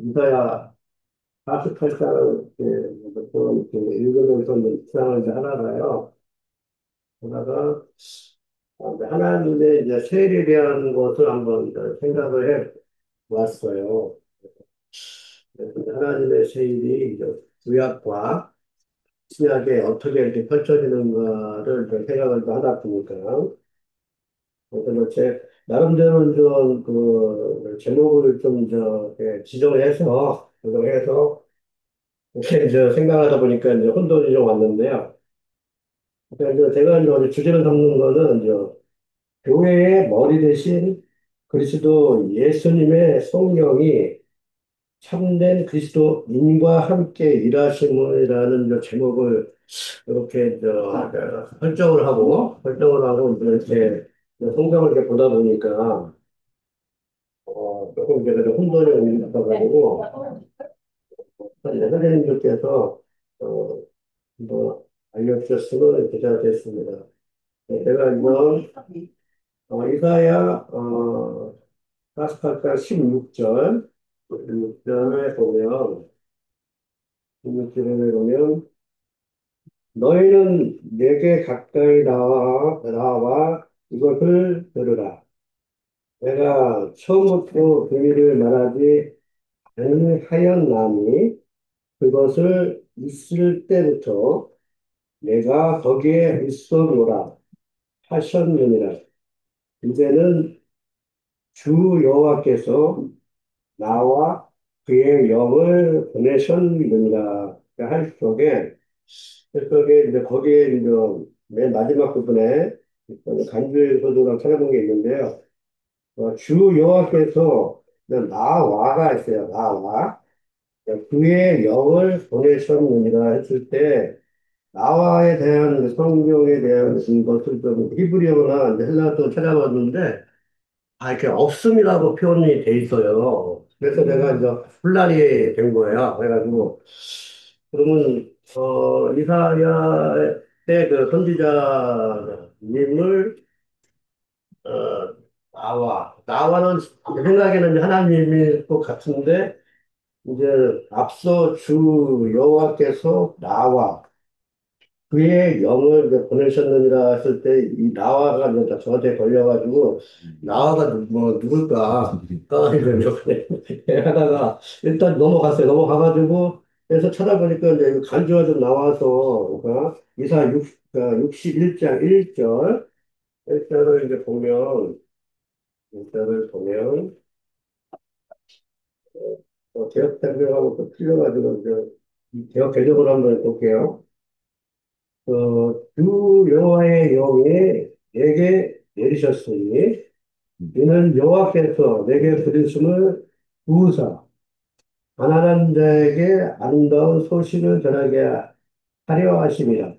이사야 48장을 이렇게 읽으면서 이제 묵상을 이제 하다가요. 하다가 이제 하나님의 이제 세일에 대한 것을 한번 이제 생각을 해 보았어요. 그래서 이제 하나님의 세일이 이제 구약과 신약에 어떻게 이렇게 펼쳐지는가를 이제 생각을 좀 하다 보니까 그래서 뭐제 나름대로 좀그 제목을 좀 지정해서 이렇게 이제 생각하다 보니까 이제 혼돈이 좀 왔는데요. 그러니까 이제 제가 이제 오늘 주제를 삼는 거는 이제 교회의 머리 대신 그리스도 예수님의 성령이 참된 그리스도인과 함께 일하심이라는 이제 제목을 이렇게 설정을 하고 이렇게 성경을 이렇게 보다 보니까 조금 이제 그래도 혼돈이 있어가지고 선생님들께서 어, 뭐 알려주셨으면 괜찮겠습니다. 네, 제가 이번 이사야 48장 16절 16절에 보면 16절에 보면 너희는 내게 가까이 나와 이것을 들으라. 내가 처음부터 비밀을 말하지 아니하였나니 그것을 있을 때부터 내가 거기에 있어노라 하셨느니라. 이제는 주 여호와께서 나와 그의 영을 보내셨느니라 할 속에 이제 거기에 이제 맨 마지막 부분에 간주의 소도랑 찾아본 게 있는데요. 주 여호와께서 나와가 있어요. 나와 그의 영을 보내셨느니라 했을 때 나와에 대한 성경에 대한 것을 좀 히브리어나 이제 헬라어도 찾아봤는데 이렇게 없음이라고 표현이 돼 있어요. 그래서 내가 이제 혼란이 된 거예요. 그래가지고, 그러면, 이사야 때 그 선지자님을, 나와는 제 생각에는 이제 하나님일 것 같은데, 이제 앞서 주 여호와께서 나와, 그의 영을 이제 보내셨느니라 했을 때, 이 나와가 이제 저한테 걸려가지고, 나와가 누굴까? 이제 하다가, 일단 넘어갔어요. 넘어가가지고, 그래서 찾아보니까 이제 이거 간주가 좀 나와서, 그러니까 이사 61장 1절, 1절을 이제 보면, 1절을 보면, 개혁 개정하고 또 틀려가지고, 이제, 이 개혁 개정을 한번 볼게요. 주 여호와의 영이 내게 내리셨으니 이는 여호와께서 내게 부르심을 부으사 가난한 자에게 아름다운 소식을 전하게 하려 하심이라.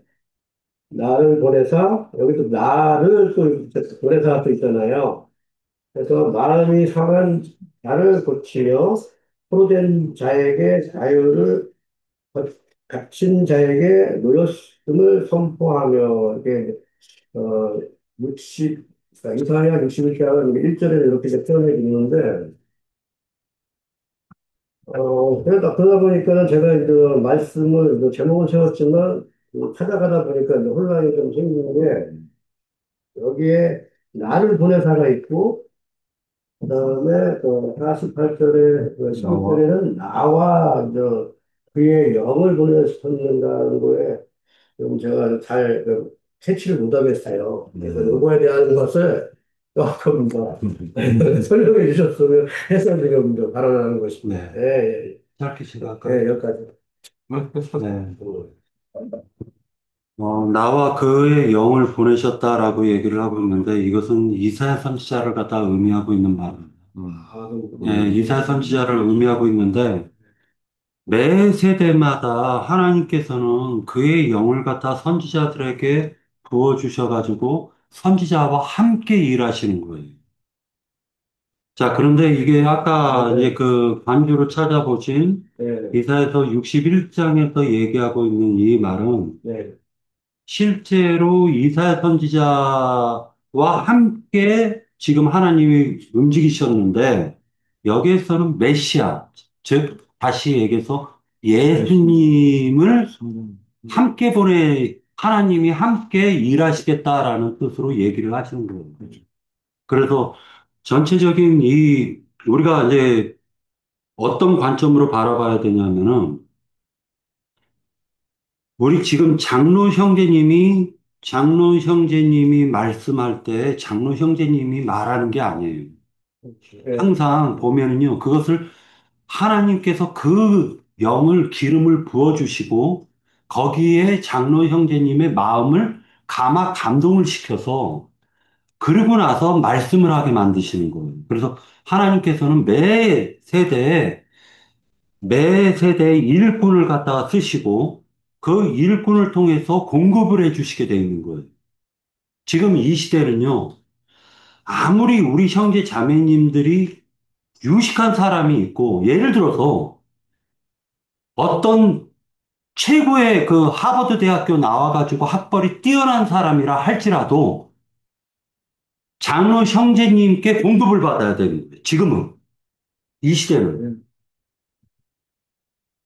나를 보내사 여기도 나를 또 보내사 또 있잖아요. 그래서 마음이 상한 자를 고치며 포로된 자에게 자유를 갇힌 자에게 노였음을 선포하며 이게 어, 60, 이사야 61장은 1절에 이렇게 이제 표현해 있는데, 그러다 보니까는 제가 이제 말씀을, 이제 제목은 세웠지만, 찾아가다 보니까 이제 혼란이 좀 생기는 게, 여기에 나를 보내사가 있고, 그 다음에 48절에, 16절에는 나와, 그의 영을 보내셨는다는 거에, 좀 제가 잘 캐치를 못하겠어요. 그래서 요거에 대한 것을 조금 더 설명해 주셨으면 해서 지금 좀 발언하는 것입니다. 네. 예, 예, 짧게 예, 시작할까요? 여기까지. 네. 나와 그의 영을 보내셨다라고 얘기를 하고 있는데 이것은 이사야 선지자를 갖다 의미하고 있는 말입니다. 예, 이사야 선지자를 의미하고 있는데 매 세대마다 하나님께서는 그의 영을 갖다 선지자들에게 부어주셔가지고 선지자와 함께 일하시는 거예요. 자, 그런데 이게 아까 이제 네, 그 관주로 찾아보신 네, 이사야서 61장에서 얘기하고 있는 이 말은 네, 실제로 이사야 선지자와 함께 지금 하나님이 움직이셨는데 여기에서는 메시아, 즉, 다시 얘기해서 예수님을 함께 하나님이 함께 일하시겠다라는 뜻으로 얘기를 하시는 거예요. 그래서 전체적인 우리가 이제 어떤 관점으로 바라봐야 되냐면은, 우리 지금 장로 형제님이 말씀할 때 장로 형제님이 말하는 게 아니에요. 예. 항상 보면은요, 그것을 하나님께서 그 영을, 기름을 부어주시고, 거기에 장로 형제님의 마음을 감동을 시켜서, 그러고 나서 말씀을 하게 만드시는 거예요. 그래서 하나님께서는 매 세대에 일꾼을 갖다가 쓰시고, 그 일꾼을 통해서 공급을 해주시게 되어 있는 거예요. 지금 이 시대는요, 아무리 우리 형제 자매님들이 유식한 사람이 있고, 예를 들어서 어떤 최고의 그 하버드 대학교 나와가지고 학벌이 뛰어난 사람이라 할지라도 장로 형제님께 공급을 받아야 되는 거예요. 지금은, 이 시대는.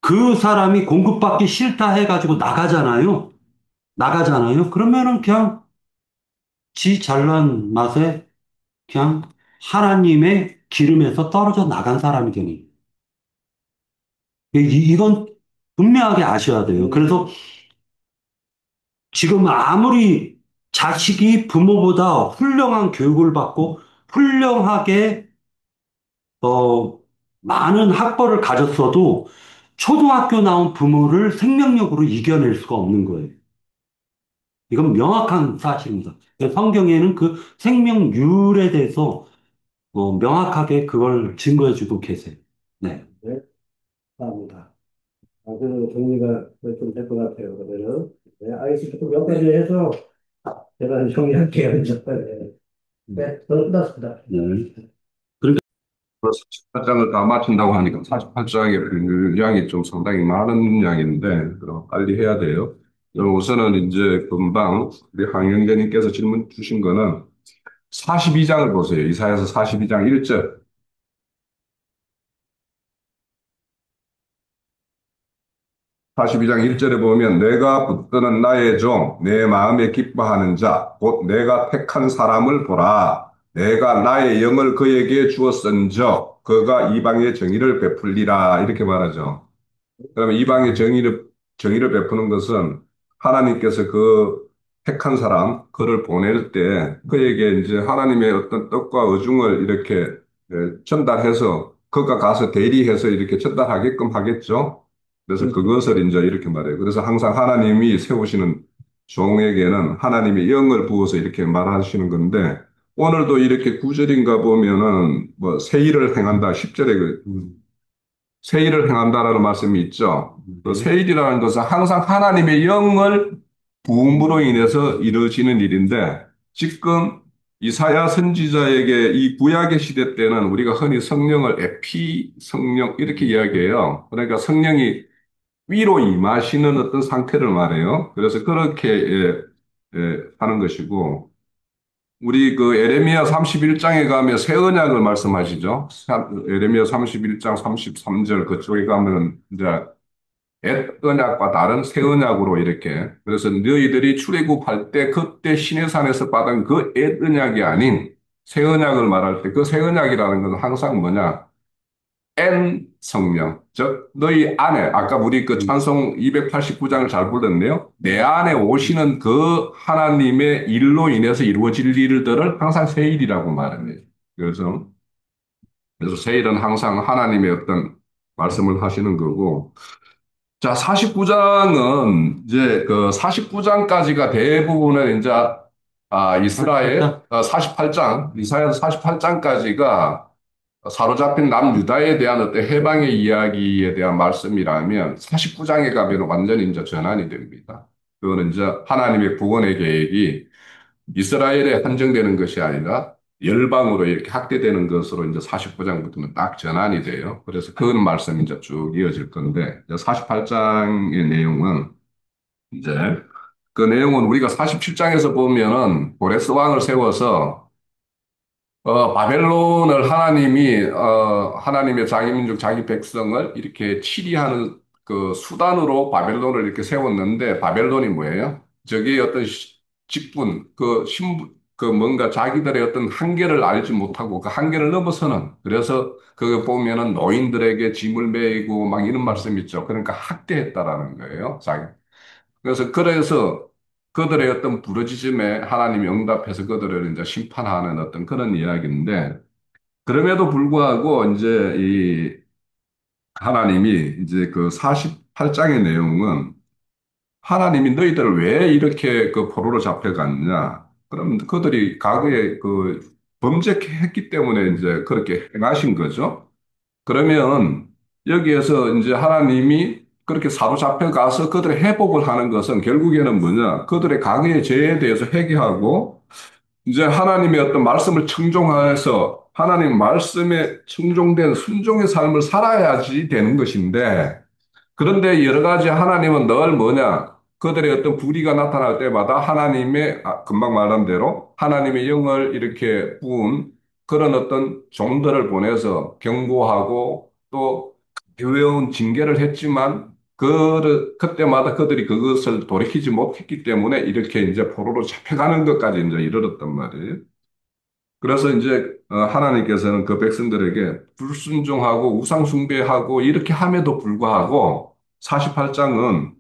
그 사람이 공급받기 싫다 해가지고 나가잖아요. 그러면은 그냥 지 잘난 맛에 그냥 하나님의 기름에서 떨어져 나간 사람이 되는 거예요. 이건 분명하게 아셔야 돼요. 그래서 지금 아무리 자식이 부모보다 훌륭한 교육을 받고 훌륭하게 어, 많은 학벌을 가졌어도 초등학교 나온 부모를 생명력으로 이겨낼 수가 없는 거예요. 이건 명확한 사실입니다. 성경에는 그 생명률에 대해서 명확하게 그걸 증거해주고 계세요. 네. 네, 감사합니다. 그래도 정리가 좀 될 것 같아요. 그러면은. 네, 알겠습니다. 몇 가지 해서 제가 정리할게요. 이제. 네, 네, 저는 끝났습니다. 네. 그러니까 48장을 다 마친다고 하니까 48장의 분량이 좀 상당히 많은 양인데, 그럼 빨리 해야 돼요. 그럼 우선은 이제 금방 우리 황영재님께서 질문 주신 거는 42장을 보세요. 이사야서 42장 1절. 42장 1절에 보면 내가 붙드는 나의 종, 내 마음에 기뻐하는 자, 곧 내가 택한 사람을 보라. 내가 나의 영을 그에게 주었은즉 그가 이방의 정의를 베풀리라. 이렇게 말하죠. 그러면 이방의 정의를 베푸는 것은 하나님께서 그 택한 사람, 그를 보낼 때 그에게 이제 하나님의 어떤 뜻과 의중을 이렇게 전달해서 그가 가서 대리해서 이렇게 전달하게끔 하겠죠. 그래서 그것을 이제 이렇게 말해요. 그래서 항상 하나님이 세우시는 종에게는 하나님의 영을 부어서 이렇게 말하시는 건데 오늘도 이렇게 9절인가 보면은 뭐 세일을 행한다. 10절에 세일을 행한다라는 말씀이 있죠. 그 세일이라는 것은 항상 하나님의 영을 부음으로 인해서 이루어지는 일인데 지금 이사야 선지자에게 이 구약의 시대 때는 우리가 흔히 성령을 에피 성령 이렇게 이야기해요. 그러니까 성령이 위로 임하시는 어떤 상태를 말해요. 그래서 그렇게 하는 것이고 우리 그 에레미야 31장에 가면 새 언약을 말씀하시죠. 에레미야 31장 33절 그쪽에 가면 이제 옛 언약과 다른 새 언약으로 이렇게 그래서 너희들이 출애굽할 때 그때 시내산에서 받은 그 옛 언약이 아닌 새 언약을 말할 때 그 새 언약이라는 것은 항상 뭐냐? N 성령, 즉 너희 안에 아까 우리 그 찬송 289장을 잘 불렀네요. 내 안에 오시는 그 하나님의 일로 인해서 이루어질 일들을 항상 세일이라고 말합니다. 그래서 세일은 항상 하나님의 어떤 말씀을 하시는 거고 자, 49장은 이제 그 49장까지가 대부분은 이제 이스라엘 48장 이사야서 48장까지가 사로잡힌 남유다에 대한 어떤 해방의 이야기에 대한 말씀이라면 49장에 가면 완전히 이제 전환이 됩니다. 그거는 이제 하나님의 구원의 계획이 이스라엘에 한정되는 것이 아니라 열방으로 이렇게 확대되는 것으로 이제 49장부터는 딱 전환이 돼요. 그래서 그 말씀이 이제 쭉 이어질 건데, 48장의 내용은 이제 그 내용은 우리가 47장에서 보면은 고레스 왕을 세워서 바벨론을 하나님이, 하나님의 자기 민족, 자기 백성을 이렇게 치리하는 그 수단으로 바벨론을 이렇게 세웠는데, 바벨론이 뭐예요? 저기 어떤 직분, 그 뭔가 자기들의 어떤 한계를 알지 못하고 그 한계를 넘어서는, 그래서 그 보면은 노인들에게 짐을 매이고 막 이런 말씀 있죠. 그러니까 학대했다라는 거예요. 그래서 그들의 어떤 부르짖음에 하나님이 응답해서 그들을 이제 심판하는 어떤 그런 이야기인데, 그럼에도 불구하고 이제 이 하나님이 이제 그 48장의 내용은 하나님이 너희들을 왜 이렇게 그 포로로 잡혀갔냐? 그럼 그들이 과거에 그 범죄했기 때문에 이제 그렇게 행하신 거죠. 그러면 여기에서 이제 하나님이 그렇게 사로잡혀 가서 그들의 회복을 하는 것은 결국에는 뭐냐? 그들의 과거의 죄에 대해서 회개하고 이제 하나님의 어떤 말씀을 청종해서 하나님 말씀에 청종된 순종의 삶을 살아야지 되는 것인데, 그런데 여러 가지 하나님은 늘 뭐냐? 그들의 어떤 불의가 나타날 때마다 하나님의, 금방 말한 대로 하나님의 영을 이렇게 부은 그런 어떤 종들을 보내서 경고하고 또 교회원 징계를 했지만 그때마다 그들이 그것을 돌이키지 못했기 때문에 이렇게 이제 포로로 잡혀가는 것까지 이제 이르렀단 말이에요. 그래서 이제 하나님께서는 그 백성들에게 불순종하고 우상숭배하고 이렇게 함에도 불구하고 48장은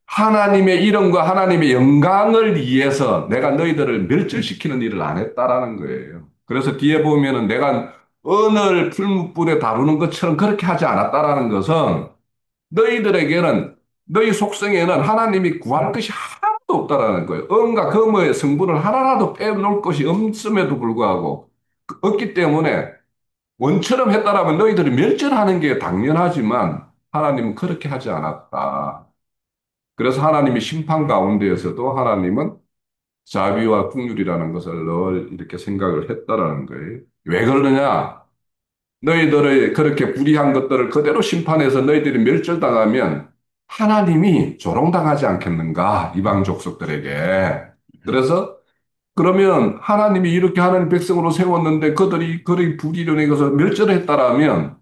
하나님의 이름과 하나님의 영광을 위해서 내가 너희들을 멸절시키는 일을 안 했다라는 거예요. 그래서 뒤에 보면은 내가 언을 풀무불에 다루는 것처럼 그렇게 하지 않았다라는 것은 너희들에게는 너희 속성에는 하나님이 구할 것이 하나도 없다라는 거예요. 은과 금의 성분을 하나라도 빼놓을 것이 없음에도 불구하고 없기 때문에 원처럼 했다라면 너희들이 멸절하는 게 당연하지만 하나님은 그렇게 하지 않았다. 그래서 하나님이 심판 가운데에서도 하나님은 자비와 긍휼이라는 것을 늘 이렇게 생각을 했다라는 거예요. 왜 그러느냐? 너희들의 그렇게 불의한 것들을 그대로 심판해서 너희들이 멸절당하면 하나님이 조롱당하지 않겠는가? 이방 족속들에게. 그래서 그러면 하나님이 이렇게 하나님 백성으로 세웠는데 그들이 그의 불의로 인해서 멸절했다라면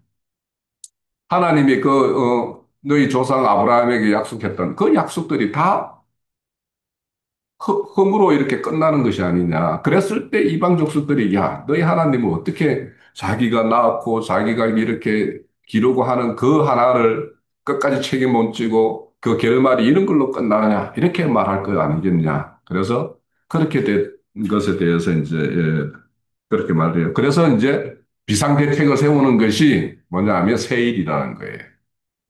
하나님이 너희 조상 아브라함에게 약속했던 그 약속들이 다 흠으로 이렇게 끝나는 것이 아니냐. 그랬을 때 이방 족속들이 야, 너희 하나님은 어떻게 자기가 낳았고 자기가 이렇게 기르고 하는 그 하나를 끝까지 책임 못 지고 그 결말이 이런 걸로 끝나느냐. 이렇게 말할 거 아니겠냐. 그래서 그렇게 된 것에 대해서 이제 그렇게 말해요. 그래서 이제 비상대책을 세우는 것이 뭐냐면 세일이라는 거예요.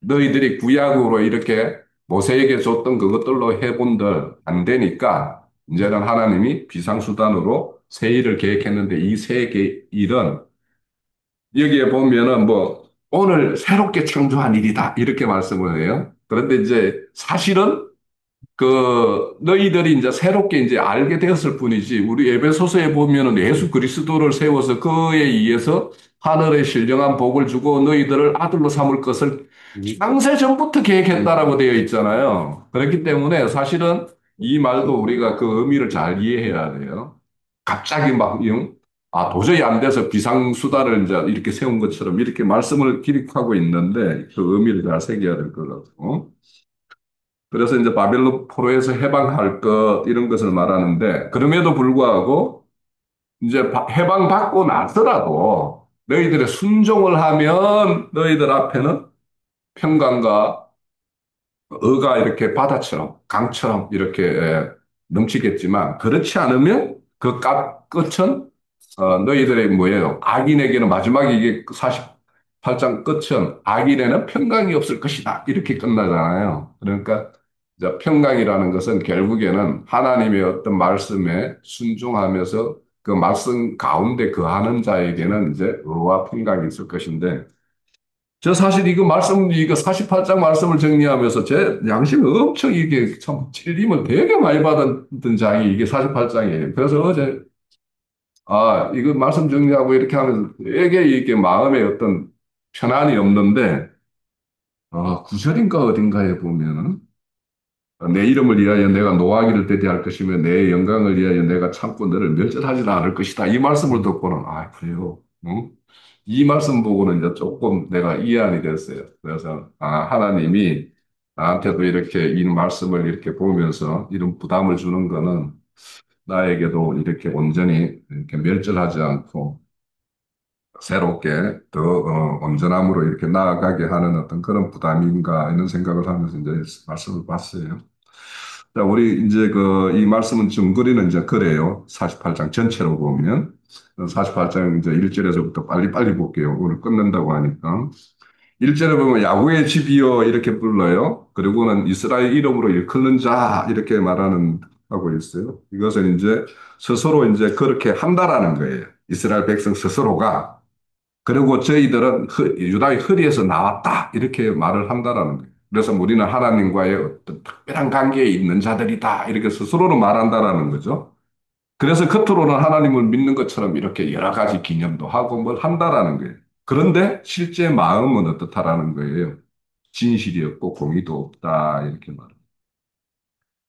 너희들이 구약으로 이렇게 모세에게 줬던 그것들로 해본들 안 되니까 이제는 하나님이 비상수단으로 새 일을 계획했는데 이 새 일은 여기에 보면은 뭐 오늘 새롭게 창조한 일이다 이렇게 말씀을 해요. 그런데 이제 사실은 그 너희들이 이제 새롭게 이제 알게 되었을 뿐이지 우리 에베소서에 보면은 예수 그리스도를 세워서 그에 의해서 하늘의 신령한 복을 주고 너희들을 아들로 삼을 것을 창세 전부터 계획했다라고 되어 있잖아요. 그렇기 때문에 사실은 이 말도 우리가 그 의미를 잘 이해해야 돼요. 갑자기 막 도저히 안 돼서 비상수단을 이제 이렇게 세운 것처럼 이렇게 말씀을 기록하고 있는데 그 의미를 잘 새겨야 될 것 같고. 그래서 이제 바벨론 포로에서 해방할 것 이런 것을 말하는데 그럼에도 불구하고 이제 해방받고 나서라도 너희들의 순종을 하면 너희들 앞에는 평강과 의가 이렇게 바다처럼 강처럼 이렇게 넘치겠지만 그렇지 않으면 그 끝은 너희들의 뭐예요? 악인에게는 마지막에 이게 48장 끝은 악인에는 평강이 없을 것이다. 이렇게 끝나잖아요. 그러니까 이제 평강이라는 것은 결국에는 하나님의 어떤 말씀에 순종하면서 그 말씀 가운데 거하는 자에게는 이제 의와 평강이 있을 것인데 저 사실 이거 48장 말씀을 정리하면서 제 양심이 엄청 이게 참 찔림을 되게 많이 받았던 장이 이게 48장이에요. 그래서 어제, 이거 말씀 정리하고 이렇게 하면서 되게 이게 마음에 어떤 편안이 없는데, 구절인가 어딘가에 보면은, 내 이름을 위하여 내가 노하기를 대대할 것이며 내 영광을 위하여 내가 참고 너를 멸절하지는 않을 것이다. 이 말씀을 듣고는 아 그래요. 응? 이 말씀 보고는 이제 조금 내가 이해안이 됐어요. 그래서 아 하나님이 나한테도 이렇게 이 말씀을 이렇게 보면서 이런 부담을 주는 거는 나에게도 이렇게 온전히 이렇게 멸절하지 않고 새롭게 더 온전함으로 이렇게 나아가게 하는 어떤 그런 부담인가 이런 생각을 하면서 이제 말씀을 봤어요. 자, 우리 이제 이 말씀은 증거리는 이제 그래요. 48장 전체로 보면. 48장 이제 1절에서부터 빨리빨리 볼게요. 오늘 끝낸다고 하니까. 1절에 보면 야구의 집이여 이렇게 불러요. 그리고는 이스라엘 이름으로 일컫는 자 이렇게 말하는 하고 있어요. 이것은 이제 스스로 이제 그렇게 한다라는 거예요. 이스라엘 백성 스스로가. 그리고 저희들은 유다의 허리에서 나왔다. 이렇게 말을 한다라는 거예요. 그래서 우리는 하나님과의 어떤 특별한 관계에 있는 자들이다. 이렇게 스스로는 말한다라는 거죠. 그래서 겉으로는 하나님을 믿는 것처럼 이렇게 여러 가지 기념도 하고 뭘 한다라는 거예요. 그런데 실제 마음은 어떻다라는 거예요. 진실이 없고 공의도 없다. 이렇게 말합니다.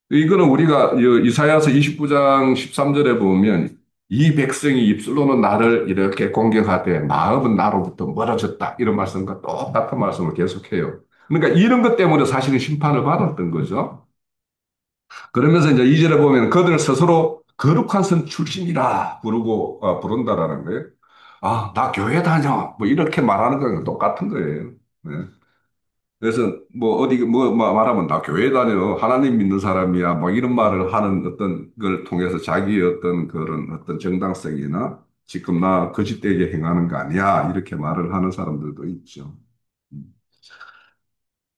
이거는 우리가 이사야서 29장 13절에 보면 이 백성이 입술로는 나를 이렇게 공경하되 마음은 나로부터 멀어졌다. 이런 말씀과 똑같은 말씀을 계속해요. 그러니까 이런 것 때문에 사실은 심판을 받았던 거죠. 그러면서 이제 2절에 보면 그들 스스로 거룩한 성 출신이라 부른다라는 거예요. 아, 나 교회 다녀. 뭐 이렇게 말하는 거랑 똑같은 거예요. 네. 그래서 뭐 어디 말하면 나 교회 다녀 하나님 믿는 사람이야 뭐 이런 말을 하는 어떤 걸 통해서 자기의 어떤 그런 어떤 정당성이나 지금 나 거짓되게 행하는 거 아니야 이렇게 말을 하는 사람들도 있죠.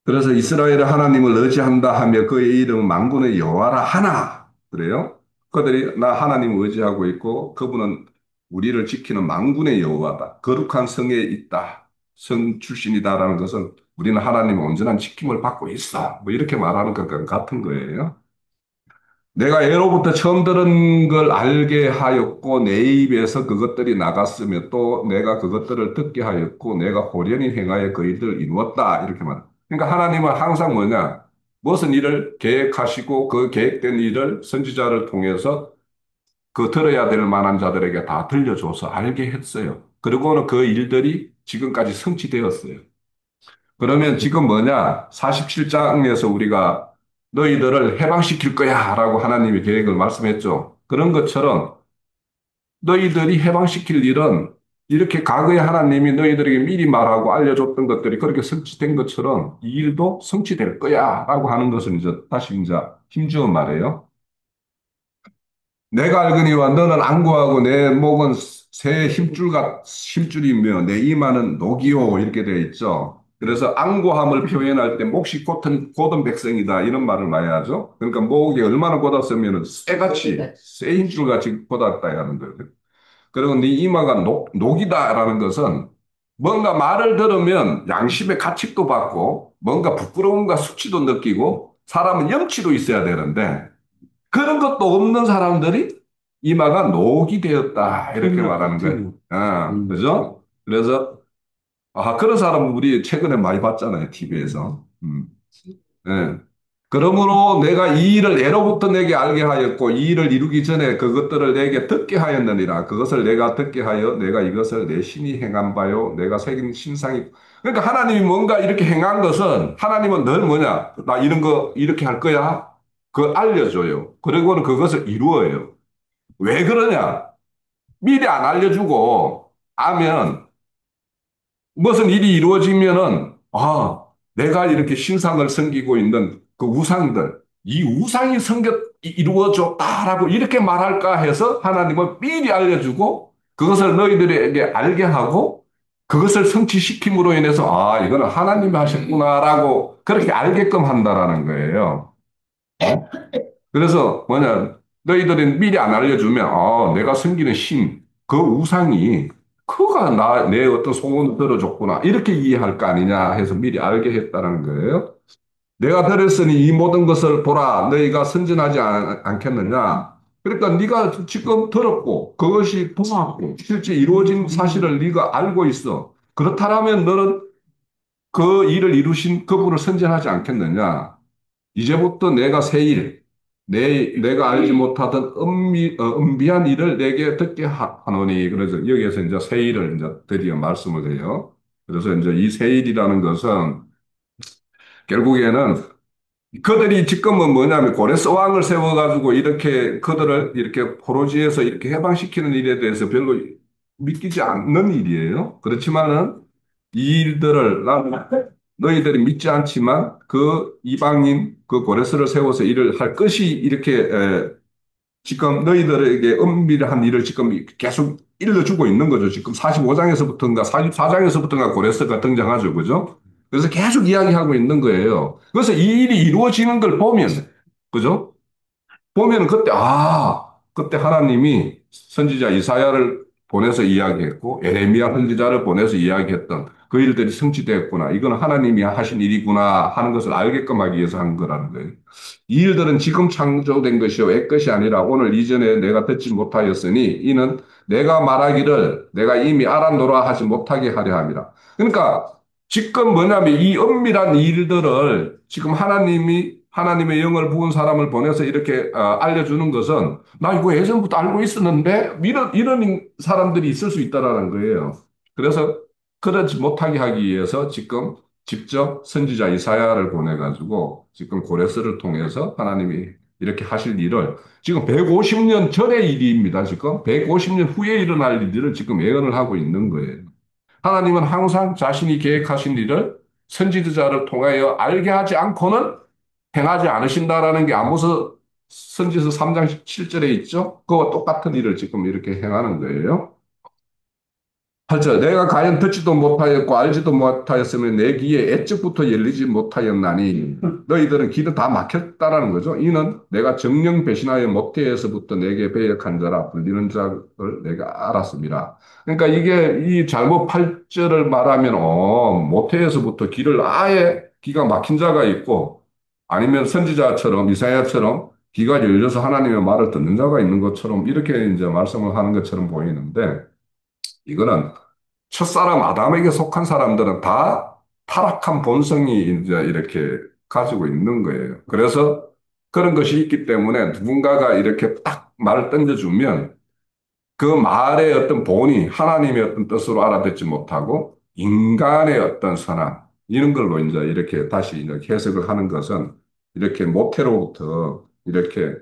그래서 이스라엘의 하나님을 의지한다 하며 그의 이름은 만군의 여호와라 하나 그래요. 그들이 나 하나님을 의지하고 있고 그분은 우리를 지키는 만군의 여호와다. 거룩한 성에 있다. 성 출신이다라는 것은 우리는 하나님의 온전한 지킴을 받고 있어. 뭐 이렇게 말하는 것과 같은 거예요. 내가 애로부터 처음 들은 걸 알게 하였고 내 입에서 그것들이 나갔으며 또 내가 그것들을 듣게 하였고 내가 호련히 행하여 그 일들을 이루었다. 이렇게 말. 그러니까 하나님은 항상 뭐냐? 무슨 일을 계획하시고 그 계획된 일을 선지자를 통해서 그 들어야 될 만한 자들에게 다 들려줘서 알게 했어요. 그리고는 그 일들이 지금까지 성취되었어요. 그러면 지금 뭐냐? 47장에서 우리가 너희들을 해방시킬 거야 라고 하나님의 계획을 말씀했죠. 그런 것처럼 너희들이 해방시킬 일은 이렇게 과거에 하나님이 너희들에게 미리 말하고 알려줬던 것들이 그렇게 성취된 것처럼 이 일도 성취될 거야 라고 하는 것을 이제 다시 이제 힘주어 말해요. 내가 알거니와 너는 안구하고 내 목은 새 힘줄이며 내 이마는 녹이요 이렇게 되어 있죠. 그래서 안구함을 표현할 때 목이 곧은 백성이다 이런 말을 많이 하죠. 그러니까 목이 얼마나 곧았으면 쇠같이 쇠 힘줄같이 곧았다 하는 거예요. 그리고 네 이마가 녹이다라는 것은 뭔가 말을 들으면 양심의 가책도 받고 뭔가 부끄러움과 수치도 느끼고 사람은 염치도 있어야 되는데 그런 것도 없는 사람들이 이마가 녹이 되었다. 이렇게 말하는 거예요. 아, 그죠? 그래서, 아, 그런 사람 우리 최근에 많이 봤잖아요. TV에서. 예. 그러므로 내가 이 일을 애로부터 내게 알게 하였고 이 일을 이루기 전에 그것들을 내게 듣게 하였느니라. 그것을 내가 듣게 하여 내가 이것을 내 신이 행한 바요. 내가 새긴 신상이. 그러니까 하나님이 뭔가 이렇게 행한 것은 하나님은 늘 뭐냐? 나 이런 거 이렇게 할 거야. 그걸 알려줘요. 그리고는 그것을 이루어요. 왜 그러냐? 미리 안 알려주고 하면 무슨 일이 이루어지면은 내가 이렇게 신상을 섬기고 있는 그 우상들 이 우상이 이루어졌다라고 이렇게 말할까 해서 하나님은 미리 알려주고 그것을 너희들에게 알게 하고 그것을 성취시킴으로 인해서 이거는 하나님이 하셨구나라고 그렇게 알게끔 한다라는 거예요. 그래서 뭐냐 너희들은 미리 안 알려주면 내가 섬기는 신, 그 우상이 그가 내 어떤 소원을 들어줬구나 이렇게 이해할 거 아니냐 해서 미리 알게 했다는 거예요. 내가 들었으니 이 모든 것을 보라 너희가 선진하지 않겠느냐. 그러니까 네가 지금 들었고 그것이 보았고 실제 이루어진 사실을 네가 알고 있어. 그렇다면 너는 그 일을 이루신 그분을 선진하지 않겠느냐. 이제부터 내가 새 일, 내가 알지 못하던 은비한 일을 내게 듣게 하노니. 그래서 여기에서 이제 새 일을 이제 드디어 말씀을 해요. 그래서 이제 이 새 일이라는 것은 결국에는 그들이 지금은 뭐냐면 고레스 왕을 세워가지고 이렇게 그들을 이렇게 포로지에서 이렇게 해방시키는 일에 대해서 별로 믿기지 않는 일이에요. 그렇지만은 이 일들을 나는 너희들이 믿지 않지만 그 이방인 그 고레스를 세워서 일을 할 것이 이렇게 지금 너희들에게 은밀한 일을 지금 계속 일러주고 있는 거죠. 지금 45장에서부터인가 44장에서부터인가 고레스가 등장하죠. 그죠? 그래서 계속 이야기하고 있는 거예요. 그래서 이 일이 이루어지는 걸 보면, 그죠? 보면 그때, 그때 하나님이 선지자 이사야를 보내서 이야기했고, 에레미야 선지자를 보내서 이야기했던 그 일들이 성취되었구나. 이건 하나님이 하신 일이구나 하는 것을 알게끔 하기 위해서 한 거라는 거예요. 이 일들은 지금 창조된 것이요, 옛 것이 아니라 오늘 이전에 내가 듣지 못하였으니 이는 내가 말하기를 내가 이미 알아노라 하지 못하게 하려 함이라. 그러니까 지금 뭐냐면 이 은밀한 일들을 지금 하나님의 영을 부은 사람을 보내서 이렇게 알려주는 것은 나 이거 예전부터 알고 있었는데 이런 사람들이 있을 수 있다라는 거예요. 그래서 그러지 못하게 하기 위해서 지금 직접 선지자 이사야를 보내가지고 지금 고레스를 통해서 하나님이 이렇게 하실 일을 지금 150년 전의 일입니다. 지금 150년 후에 일어날 일들을 지금 예언을 하고 있는 거예요. 하나님은 항상 자신이 계획하신 일을 선지자를 통하여 알게 하지 않고는 행하지 않으신다라는 게 아모스 선지서 3장 7절에 있죠. 그와 똑같은 일을 지금 이렇게 행하는 거예요. 8절 내가 과연 듣지도 못하였고 알지도 못하였으면 내 귀에 애적부터 열리지 못하였나니 너희들은 귀는 다 막혔다라는 거죠. 이는 내가 정령 배신하여 모태에서부터 내게 배역한 자라 불리는 자를 내가 알았습니다. 그러니까 이게 이 잘못 8절을 말하면 모태에서부터 귀를 아예 귀가 막힌 자가 있고 아니면 선지자처럼 이사야처럼 귀가 열려서 하나님의 말을 듣는 자가 있는 것처럼 이렇게 이제 말씀을 하는 것처럼 보이는데 이거는 첫사람 아담에게 속한 사람들은 다 타락한 본성이 이제 이렇게 가지고 있는 거예요. 그래서 그런 것이 있기 때문에 누군가가 이렇게 딱 말을 던져주면 그 말의 어떤 본이 하나님의 어떤 뜻으로 알아듣지 못하고 인간의 어떤 선함, 이런 걸로 이제 이렇게 다시 이제 해석을 하는 것은 이렇게 모태로부터 이렇게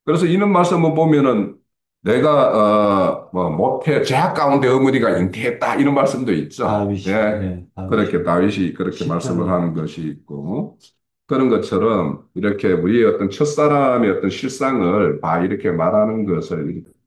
그래서 이런 말씀을 보면은 내가 뭐 모태 죄악 가운데 어머니가 잉태했다 이런 말씀도 있죠. 다윗이, 예. 예, 그렇게 다윗이. 다윗이 그렇게 말씀을 시편. 하는 것이 있고 그런 것처럼 이렇게 우리의 어떤 첫사람의 어떤 실상을 다 이렇게 말하는 것을